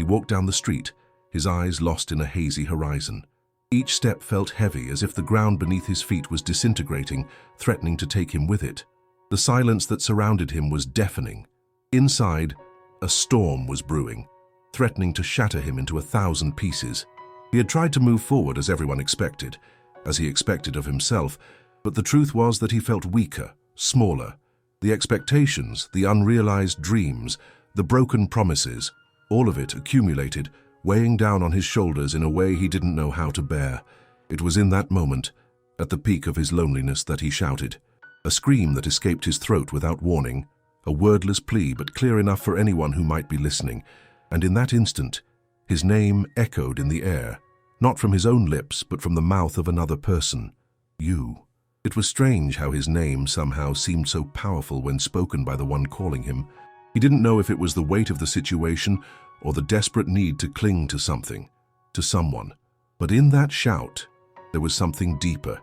He walked down the street, his eyes lost in a hazy horizon. Each step felt heavy, as if the ground beneath his feet was disintegrating, threatening to take him with it. The silence that surrounded him was deafening. Inside, a storm was brewing, threatening to shatter him into 1,000 pieces. He had tried to move forward as everyone expected, as he expected of himself, but the truth was that he felt weaker, smaller. The expectations, the unrealized dreams, the broken promises, all of it accumulated, weighing down on his shoulders in a way he didn't know how to bear. It was in that moment, at the peak of his loneliness, that he shouted. A scream that escaped his throat without warning, a wordless plea but clear enough for anyone who might be listening. And in that instant, his name echoed in the air, not from his own lips but from the mouth of another person. You. It was strange how his name somehow seemed so powerful when spoken by the one calling him. He didn't know if it was the weight of the situation or the desperate need to cling to something, to someone. But in that shout, there was something deeper.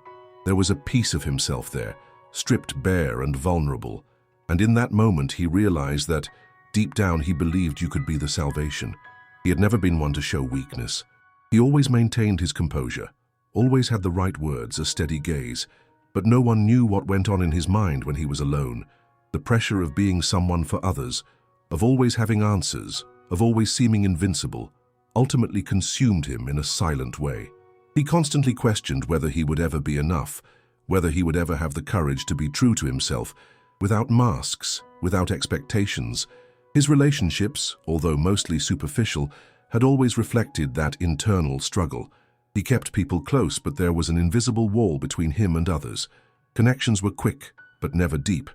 There was a piece of himself there, stripped bare and vulnerable. And in that moment he realized that, deep down, he believed you could be the salvation. He had never been one to show weakness. He always maintained his composure, always had the right words, a steady gaze. But no one knew what went on in his mind when he was alone. The pressure of being someone for others, of always having answers, of always seeming invincible, ultimately consumed him in a silent way. He constantly questioned whether he would ever be enough, whether he would ever have the courage to be true to himself, without masks, without expectations. His relationships, although mostly superficial, had always reflected that internal struggle. He kept people close, but there was an invisible wall between him and others. Connections were quick, but never deep.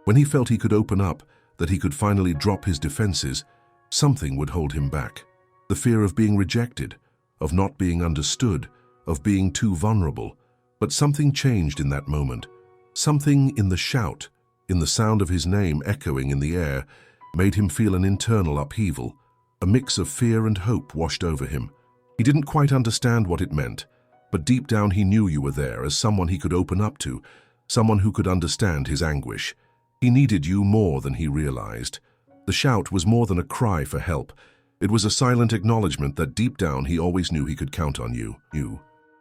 When he felt he could open up, that he could finally drop his defenses, something would hold him back. The fear of being rejected, of not being understood, of being too vulnerable. But something changed in that moment. Something in the shout, in the sound of his name echoing in the air, made him feel an internal upheaval. A mix of fear and hope washed over him. He didn't quite understand what it meant, but deep down he knew you were there as someone he could open up to, someone who could understand his anguish. He needed you more than he realized. The shout was more than a cry for help. It was a silent acknowledgement that deep down he always knew he could count on you.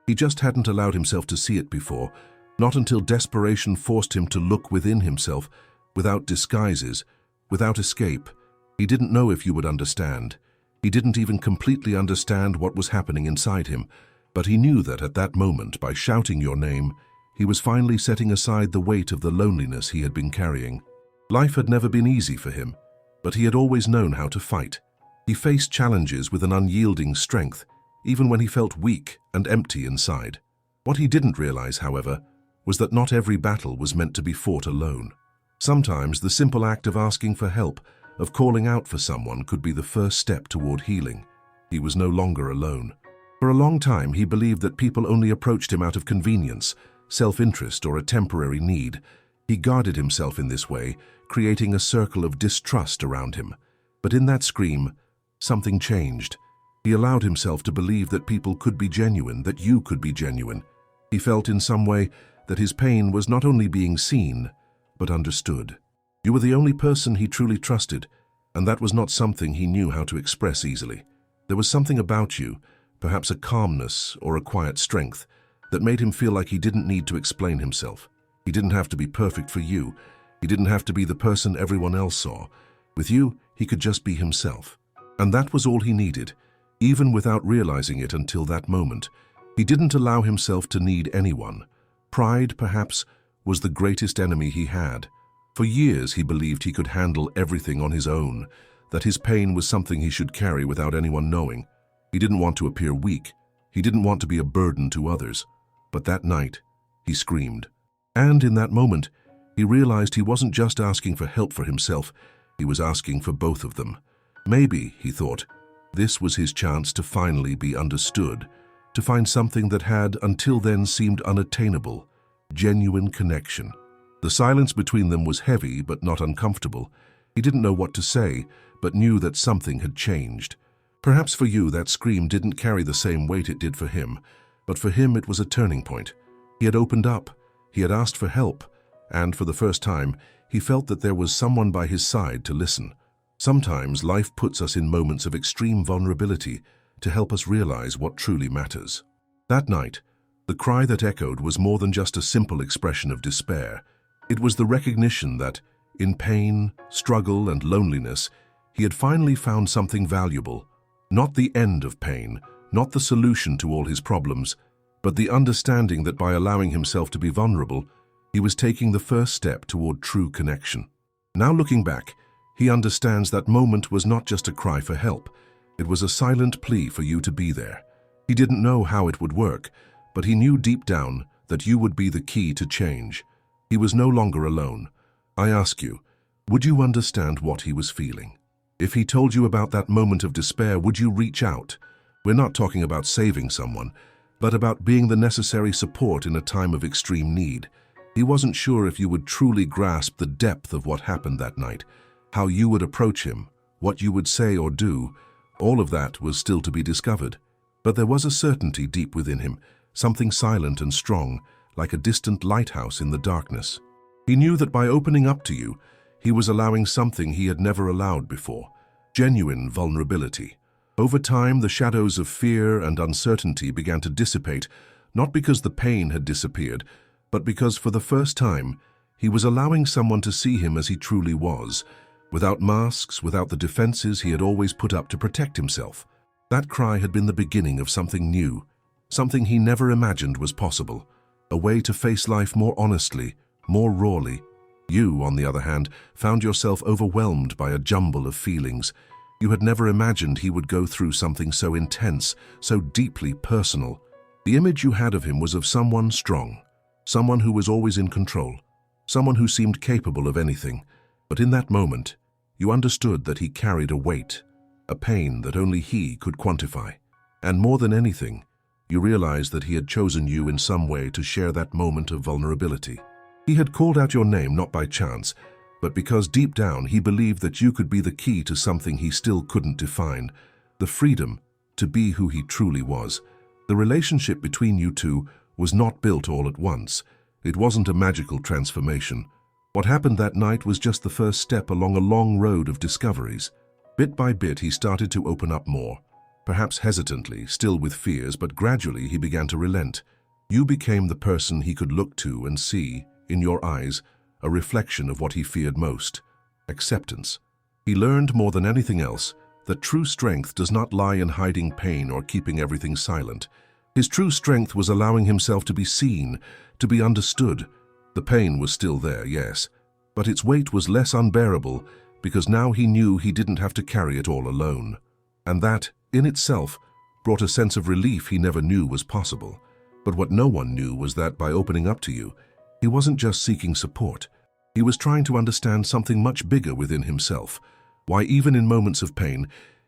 He just hadn't allowed himself to see it before, not until desperation forced him to look within himself, without disguises, without escape. He didn't know if you would understand. He didn't even completely understand what was happening inside him, but he knew that at that moment, by shouting your name, he was finally setting aside the weight of the loneliness he had been carrying. Life had never been easy for him, but he had always known how to fight. He faced challenges with an unyielding strength, even when he felt weak and empty inside. What he didn't realize, however, was that not every battle was meant to be fought alone. Sometimes the simple act of asking for help, of calling out for someone, could be the first step toward healing. He was no longer alone. For a long time, he believed that people only approached him out of convenience, self-interest, or a temporary need. He guarded himself in this way, creating a circle of distrust around him. But in that scream, something changed. He allowed himself to believe that people could be genuine, that you could be genuine. He felt in some way that his pain was not only being seen, but understood. You were the only person he truly trusted, and that was not something he knew how to express easily. There was something about you, perhaps a calmness or a quiet strength, that made him feel like he didn't need to explain himself. He didn't have to be perfect for you. He didn't have to be the person everyone else saw. With you, he could just be himself. And that was all he needed, even without realizing it until that moment. He didn't allow himself to need anyone. Pride, perhaps, was the greatest enemy he had. For years he believed he could handle everything on his own, that his pain was something he should carry without anyone knowing. He didn't want to appear weak. He didn't want to be a burden to others. But that night, he screamed. And in that moment, he realized he wasn't just asking for help for himself, he was asking for both of them. Maybe, he thought, this was his chance to finally be understood, to find something that had, until then, seemed unattainable, genuine connection. The silence between them was heavy but not uncomfortable. He didn't know what to say, but knew that something had changed. Perhaps for you that scream didn't carry the same weight it did for him, but for him it was a turning point. He had opened up, he had asked for help, and for the first time he felt that there was someone by his side to listen. Sometimes life puts us in moments of extreme vulnerability to help us realize what truly matters. That night, the cry that echoed was more than just a simple expression of despair. It was the recognition that, in pain, struggle, and loneliness, he had finally found something valuable. Not the end of pain, not the solution to all his problems, but the understanding that by allowing himself to be vulnerable, he was taking the first step toward true connection. Now looking back, he understands that moment was not just a cry for help. It was a silent plea for you to be there. He didn't know how it would work, but he knew deep down that you would be the key to change. He was no longer alone. I ask you, would you understand what he was feeling? If he told you about that moment of despair, would you reach out? We're not talking about saving someone, but about being the necessary support in a time of extreme need. He wasn't sure if you would truly grasp the depth of what happened that night, how you would approach him, what you would say or do. All of that was still to be discovered. But there was a certainty deep within him, something silent and strong, like a distant lighthouse in the darkness. He knew that by opening up to you, he was allowing something he had never allowed before, genuine vulnerability. Over time, the shadows of fear and uncertainty began to dissipate, not because the pain had disappeared, but because for the first time, he was allowing someone to see him as he truly was, without masks, without the defenses he had always put up to protect himself. That cry had been the beginning of something new, something he never imagined was possible, a way to face life more honestly, more rawly. You, on the other hand, found yourself overwhelmed by a jumble of feelings. You had never imagined he would go through something so intense, so deeply personal. The image you had of him was of someone strong, someone who was always in control, someone who seemed capable of anything. But in that moment, you understood that he carried a weight, a pain that only he could quantify. And more than anything, you realized that he had chosen you in some way to share that moment of vulnerability. He had called out your name not by chance, but because deep down he believed that you could be the key to something he still couldn't define, the freedom to be who he truly was. The relationship between you two was not built all at once. It wasn't a magical transformation. What happened that night was just the first step along a long road of discoveries. Bit by bit, he started to open up more. Perhaps hesitantly, still with fears, but gradually he began to relent. You became the person he could look to and see, in your eyes, a reflection of what he feared most: acceptance. He learned more than anything else that true strength does not lie in hiding pain or keeping everything silent. His true strength was allowing himself to be seen, to be understood. The pain was still there, yes, but its weight was less unbearable because now he knew he didn't have to carry it all alone. And that, in itself, brought a sense of relief he never knew was possible. But what no one knew was that by opening up to you, he wasn't just seeking support. He was trying to understand something much bigger within himself. Why, even in moments of pain,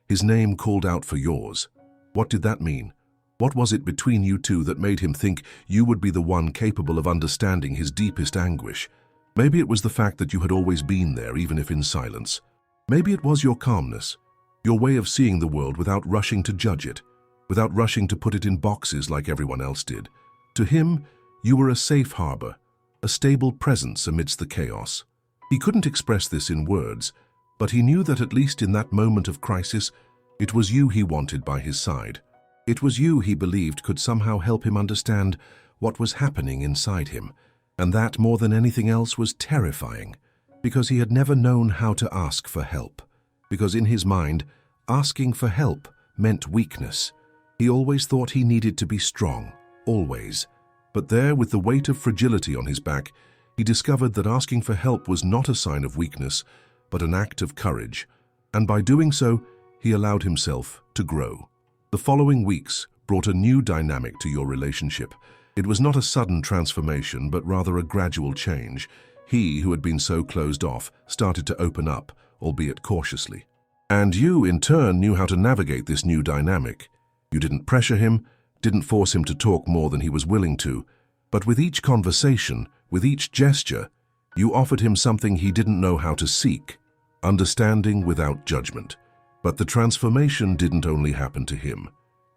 his name called out for yours. What did that mean? What was it between you two that made him think you would be the one capable of understanding his deepest anguish? Maybe it was the fact that you had always been there, even if in silence. Maybe it was your calmness, your way of seeing the world without rushing to judge it, without rushing to put it in boxes like everyone else did. To him, you were a safe harbor, a stable presence amidst the chaos. He couldn't express this in words, but he knew that at least in that moment of crisis, it was you he wanted by his side. It was you he believed could somehow help him understand what was happening inside him, and that more than anything else was terrifying, because he had never known how to ask for help, because in his mind, asking for help meant weakness. He always thought he needed to be strong, always. But there, with the weight of fragility on his back, he discovered that asking for help was not a sign of weakness, but an act of courage, and by doing so, he allowed himself to grow. The following weeks brought a new dynamic to your relationship. It was not a sudden transformation, but rather a gradual change. He, who had been so closed off, started to open up, albeit cautiously. And you, in turn, knew how to navigate this new dynamic. You didn't pressure him, didn't force him to talk more than he was willing to, but with each conversation, with each gesture, you offered him something he didn't know how to seek: understanding without judgment. But the transformation didn't only happen to him,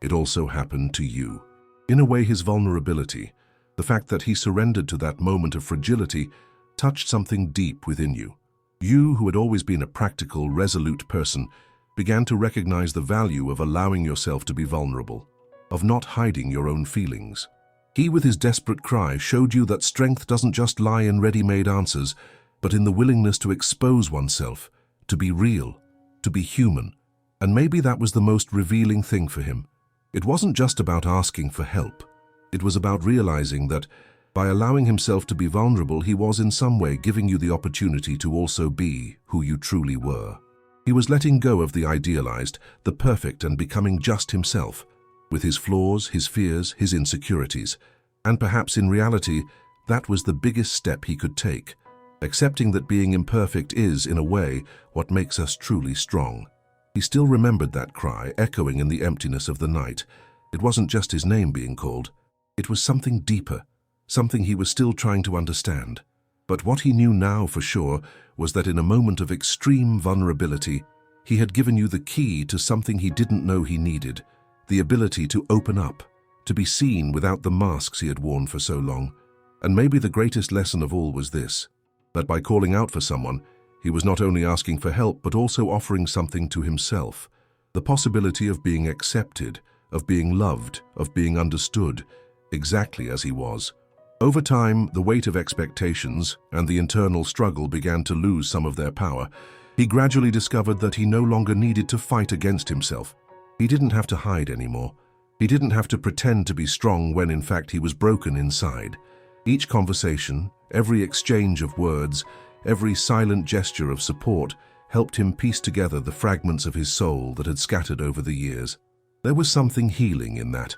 it also happened to you. In a way, his vulnerability, the fact that he surrendered to that moment of fragility, touched something deep within you. You, who had always been a practical, resolute person, began to recognize the value of allowing yourself to be vulnerable, of not hiding your own feelings. He, with his desperate cry, showed you that strength doesn't just lie in ready-made answers, but in the willingness to expose oneself, to be real, to be human. And maybe that was the most revealing thing for him. It wasn't just about asking for help. It was about realizing that, by allowing himself to be vulnerable, he was in some way giving you the opportunity to also be who you truly were. He was letting go of the idealized, the perfect, and becoming just himself, with his flaws, his fears, his insecurities. And perhaps in reality, that was the biggest step he could take, accepting that being imperfect is, in a way, what makes us truly strong. He still remembered that cry, echoing in the emptiness of the night. It wasn't just his name being called. It was something deeper, something he was still trying to understand. But what he knew now for sure was that in a moment of extreme vulnerability, he had given you the key to something he didn't know he needed, the ability to open up, to be seen without the masks he had worn for so long. And maybe the greatest lesson of all was this, that by calling out for someone, he was not only asking for help but also offering something to himself, the possibility of being accepted, of being loved, of being understood, exactly as he was. Over time, the weight of expectations and the internal struggle began to lose some of their power. He gradually discovered that he no longer needed to fight against himself. He didn't have to hide anymore. He didn't have to pretend to be strong when in fact he was broken inside. Each conversation, every exchange of words, every silent gesture of support helped him piece together the fragments of his soul that had scattered over the years. There was something healing in that,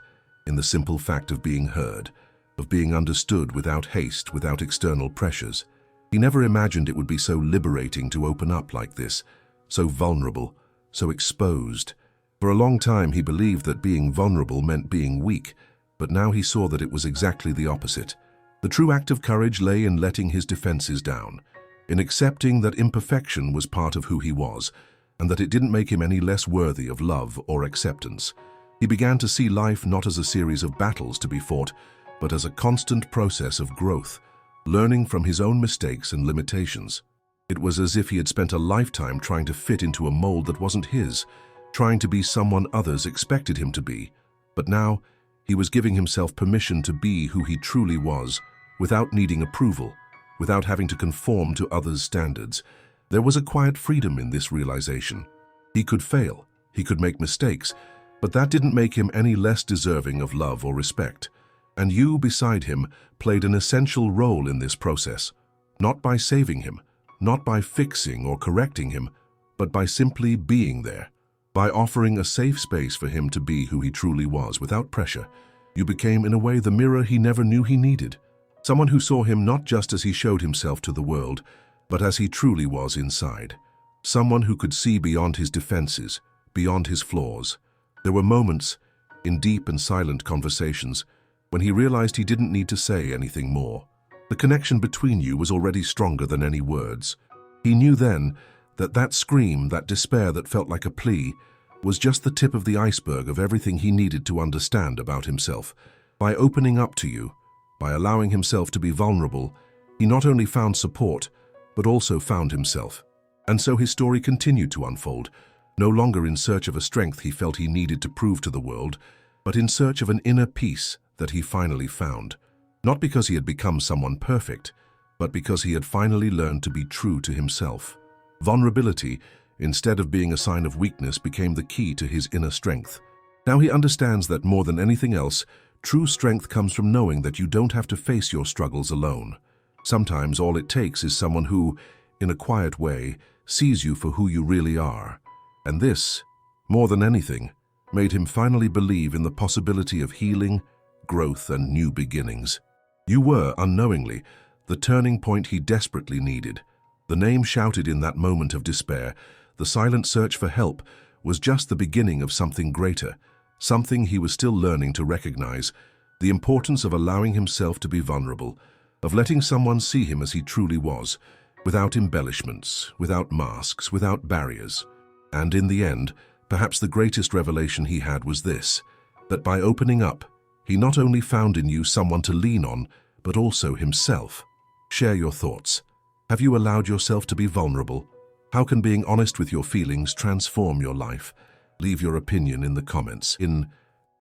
in the simple fact of being heard, of being understood without haste, without external pressures. He never imagined it would be so liberating to open up like this, so vulnerable, so exposed. For a long time he believed that being vulnerable meant being weak, but now he saw that it was exactly the opposite. The true act of courage lay in letting his defenses down, in accepting that imperfection was part of who he was, and that it didn't make him any less worthy of love or acceptance. He began to see life not as a series of battles to be fought, but as a constant process of growth, learning from his own mistakes and limitations. It was as if he had spent a lifetime trying to fit into a mold that wasn't his, trying to be someone others expected him to be. But now, he was giving himself permission to be who he truly was, without needing approval, without having to conform to others' standards. There was a quiet freedom in this realization. He could fail, he could make mistakes, but that didn't make him any less deserving of love or respect. And you, beside him, played an essential role in this process, not by saving him, not by fixing or correcting him, but by simply being there. By offering a safe space for him to be who he truly was without pressure, you became in a way the mirror he never knew he needed. Someone who saw him not just as he showed himself to the world, but as he truly was inside. Someone who could see beyond his defenses, beyond his flaws. There were moments, in deep and silent conversations, when he realized he didn't need to say anything more. The connection between you was already stronger than any words. He knew then that that scream, that despair that felt like a plea, was just the tip of the iceberg of everything he needed to understand about himself. By opening up to you, by allowing himself to be vulnerable, he not only found support, but also found himself. And so his story continued to unfold, no longer in search of a strength he felt he needed to prove to the world, but in search of an inner peace that he finally found. Not because he had become someone perfect, but because he had finally learned to be true to himself. Vulnerability, instead of being a sign of weakness, became the key to his inner strength. Now he understands that more than anything else, true strength comes from knowing that you don't have to face your struggles alone. Sometimes all it takes is someone who, in a quiet way, sees you for who you really are. And this, more than anything, made him finally believe in the possibility of healing, growth, and new beginnings. You were, unknowingly, the turning point he desperately needed. The name shouted in that moment of despair, the silent search for help, was just the beginning of something greater, something he was still learning to recognize, the importance of allowing himself to be vulnerable, of letting someone see him as he truly was, without embellishments, without masks, without barriers. And in the end, perhaps the greatest revelation he had was this, that by opening up, he not only found in you someone to lean on, but also himself. Share your thoughts. Have you allowed yourself to be vulnerable? How can being honest with your feelings transform your life? Leave your opinion in the comments. In